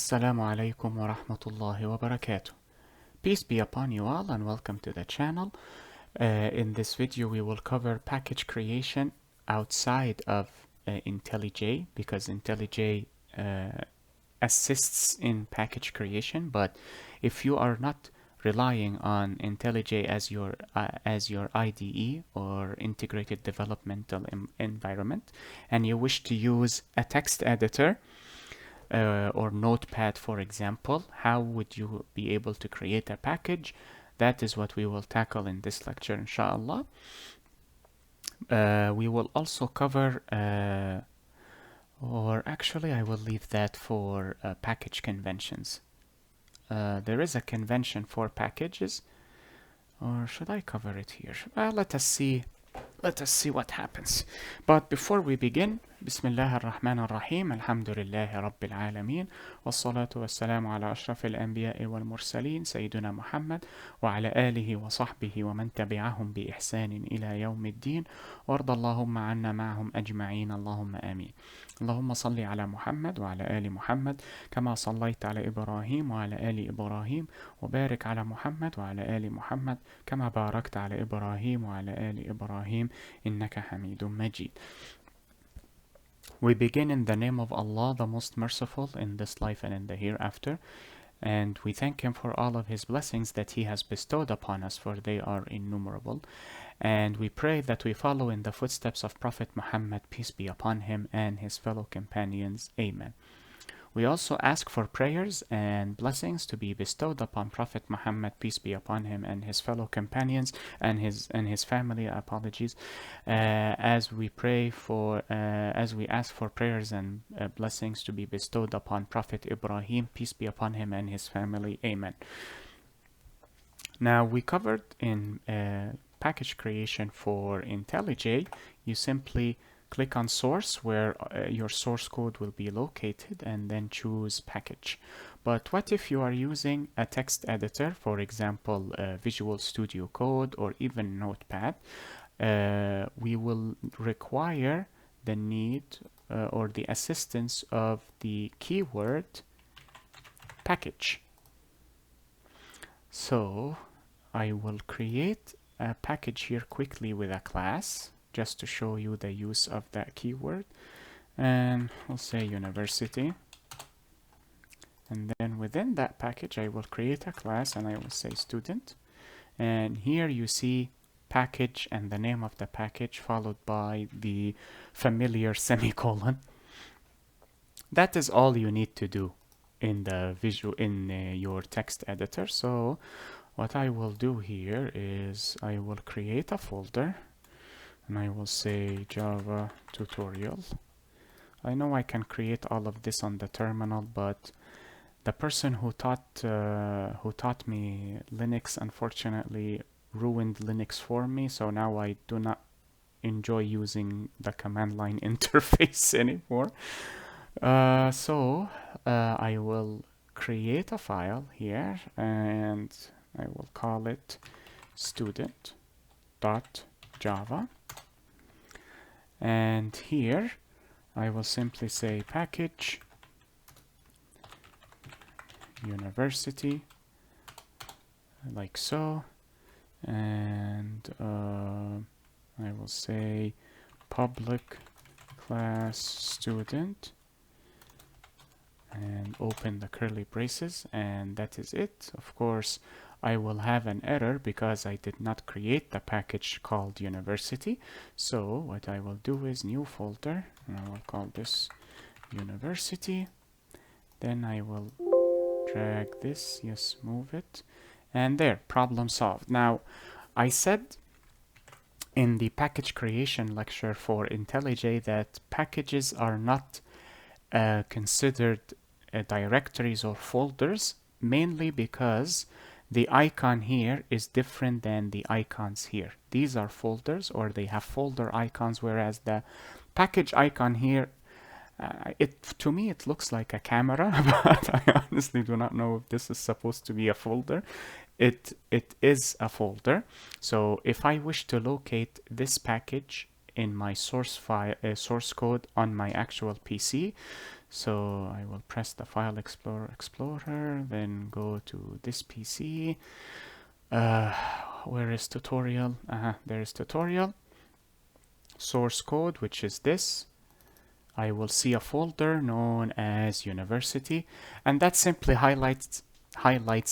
Assalamu alaikum wa rahmatullahi wa barakatuh. Peace be upon you all and welcome to the channel. In this video we will cover package creation outside of IntelliJ because IntelliJ assists in package creation, but if you are not relying on IntelliJ as your IDE or integrated developmental environment and you wish to use a text editor or Notepad, for example, how would you be able to create a package? That is what we will tackle in this lecture, inshallah. We will also cover, or actually I will leave that for package conventions. There is a convention for packages, or should I cover it here? Let us see what happens. But before we begin, Bismillah ar-Rahman ar-Rahim, Alhamdulillahi Rabbil Alameen, Wassalatu wassalamu ala ashrafil anbiya'i wal mursaleen, Sayyiduna Muhammad, wa ala alihi wa sahbihi wa man tabi'ahum bi ihsanin ila yawmiddin, warda Allahumma anna ma'ahum ajma'in, Allahumma ameen. اللهم صل على محمد وعلى آل محمد كما صليت على إبراهيم وعلى آل إبراهيم وبارك على محمد وعلى آل محمد كما باركت على إبراهيم وعلى آل إبراهيم إنك حميد مجيد. We begin in the name of Allah, the most merciful, in this life and in the hereafter, and we thank Him for all of His blessings that He has bestowed upon us, for they are innumerable. And we pray that we follow in the footsteps of Prophet Muhammad, peace be upon him, and his fellow companions. Amen. We also ask for prayers and blessings to be bestowed upon Prophet Muhammad, peace be upon him, and his fellow companions and his family. Apologies, as we ask for prayers and blessings to be bestowed upon Prophet Ibrahim, peace be upon him, and his family. Amen. Now we covered in package creation for IntelliJ. You simply click on source where your source code will be located and then choose package. But what if you are using a text editor, for example Visual Studio Code or even Notepad? We will require the need or the assistance of the keyword package. So I will create a package here quickly with a class just to show you the use of that keyword, and we'll say university, and then within that package I will create a class and I will say student, and here you see package and the name of the package followed by the familiar semicolon. That is all you need to do in the your text editor. So what I will do here is I will create a folder and I will say Java tutorial. I know I can create all of this on the terminal, but the person who taught me Linux unfortunately ruined Linux for me, so now I do not enjoy using the command line interface anymore. So I will create a file here and I will call it student.java, and here I will simply say package university, like so, and I will say public class student and open the curly braces, and that is it. Of course I will have an error because I did not create the package called university. So what I will do is new folder, and I will call this university. Then I will drag this, yes, move it, and there, problem solved. Now I said in the package creation lecture for IntelliJ that packages are not considered directories or folders, mainly because the icon here is different than the icons here. These are folders, or they have folder icons, whereas the package icon here, to me it looks like a camera, but I honestly do not know if this is supposed to be a folder. It is a folder. So if I wish to locate this package in my source file, source code on my actual PC, So I will press the File Explorer, then go to this PC. Where is tutorial? There is tutorial. Source code, which is this. I will see a folder known as University, and that simply highlights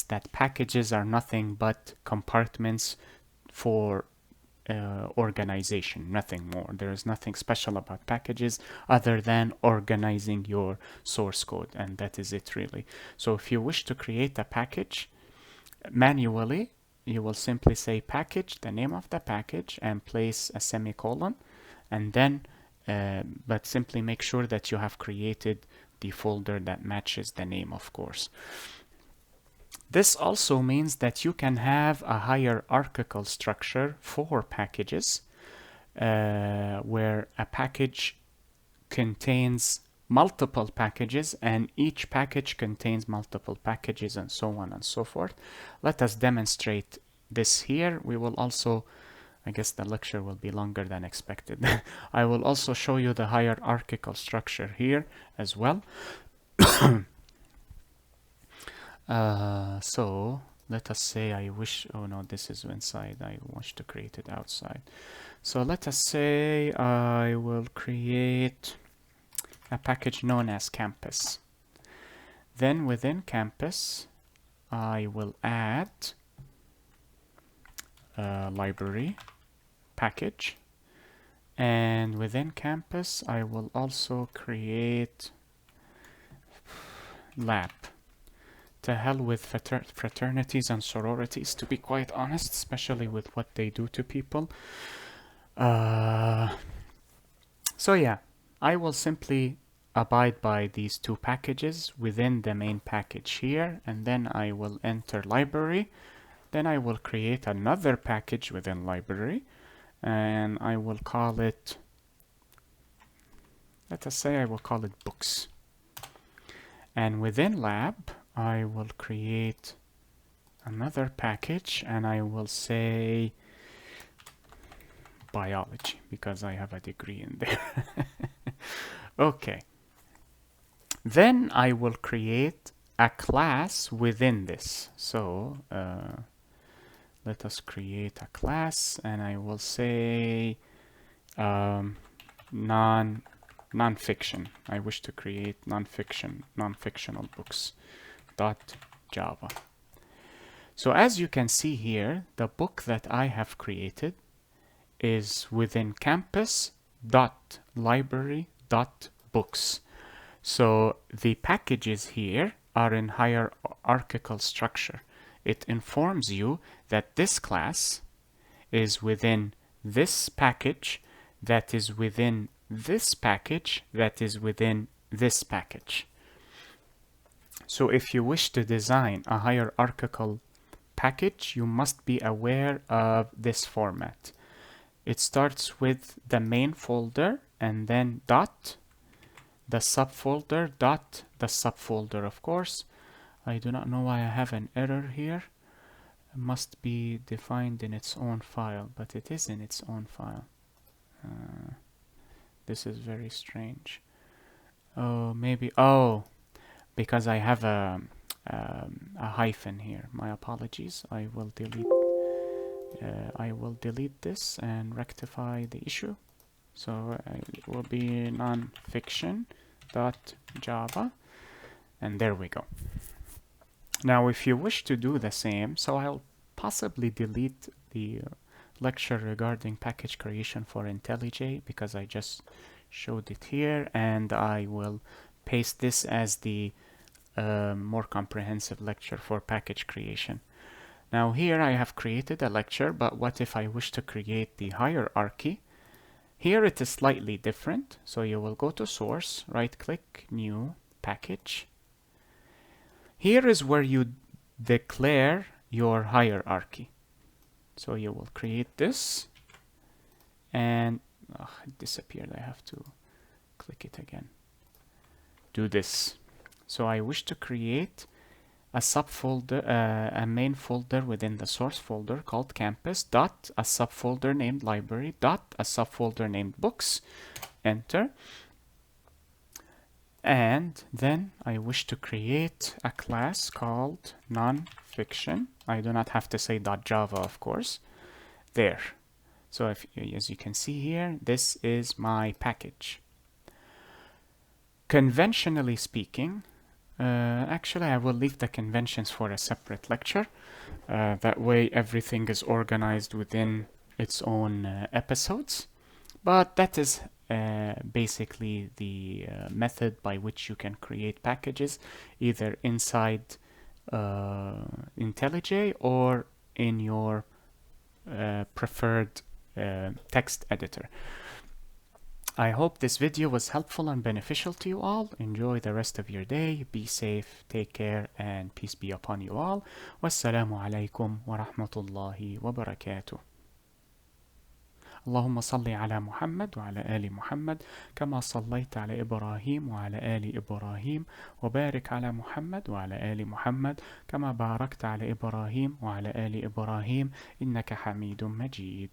that packages are nothing but compartments for organization, nothing more. There is nothing special about packages other than organizing your source code, and that is it really. So if you wish to create a package manually, you will simply say package, the name of the package, and place a semicolon, and then but simply make sure that you have created the folder that matches the name, of course. This also means that you can have a hierarchical structure for packages, where a package contains multiple packages and each package contains multiple packages, and so on and so forth. Let us demonstrate this here. We will also, I guess the lecture will be longer than expected. I will also show you the hierarchical structure here as well. So let us say I wish, oh no, this is inside, I wish to create it outside. So let us say I will create a package known as campus. Then within campus, I will add a library package, and within campus I will also create lab. To hell with fraternities and sororities, to be quite honest, especially with what they do to people. So yeah, I will simply abide by these two packages within the main package here, and then I will enter library. Then I will create another package within library, and I will call it, let us say I will call it books. And within lab, I will create another package, and I will say biology, because I have a degree in there. Okay. Then I will create a class within this. So let us create a class, and I will say non-fiction. I wish to create non-fictional books. .java. So as you can see here, the book that I have created is within campus.library.books. So the packages here are in hierarchical structure. It informs you that this class is within this package, that is within this package, that is within this package. So if you wish to design a hierarchical package, you must be aware of this format. It starts with the main folder, and then dot, the subfolder, dot, the subfolder, of course. I do not know why I have an error here. It must be defined in its own file, but it is in its own file. This is very strange. Oh, maybe, oh, because I have a hyphen here. My apologies. I will delete this and rectify the issue. So it will be nonfiction.java, and there we go. Now if you wish to do the same, so I'll possibly delete the lecture regarding package creation for IntelliJ, because I just showed it here, and I will paste this as the more comprehensive lecture for package creation. Now here I have created a lecture, but what if I wish to create the hierarchy? Here it is slightly different. So you will go to source, right click, new package. Here is where you declare your hierarchy. So you will create this, and it disappeared. I have to click it again. Do this. So I wish to create a subfolder, a main folder within the source folder called campus dot a subfolder named library dot a subfolder named books. Enter. And then I wish to create a class called nonfiction. I do not have to say .java, of course. There. So as you can see here, this is my package. Conventionally speaking, actually I will leave the conventions for a separate lecture. That way everything is organized within its own episodes. But that is basically the method by which you can create packages either inside IntelliJ or in your preferred text editor. I hope this video was helpful and beneficial to you all. Enjoy the rest of your day. Be safe, take care, and peace be upon you all. Wassalamu alaikum wa rahmatullahi wa barakatuh. اللهم صل على محمد وعلى آل محمد كما صليت على إبراهيم وعلى آل إبراهيم وبارك على محمد وعلى آل محمد كما باركت على إبراهيم وعلى آل إبراهيم إنك حميد مجيد.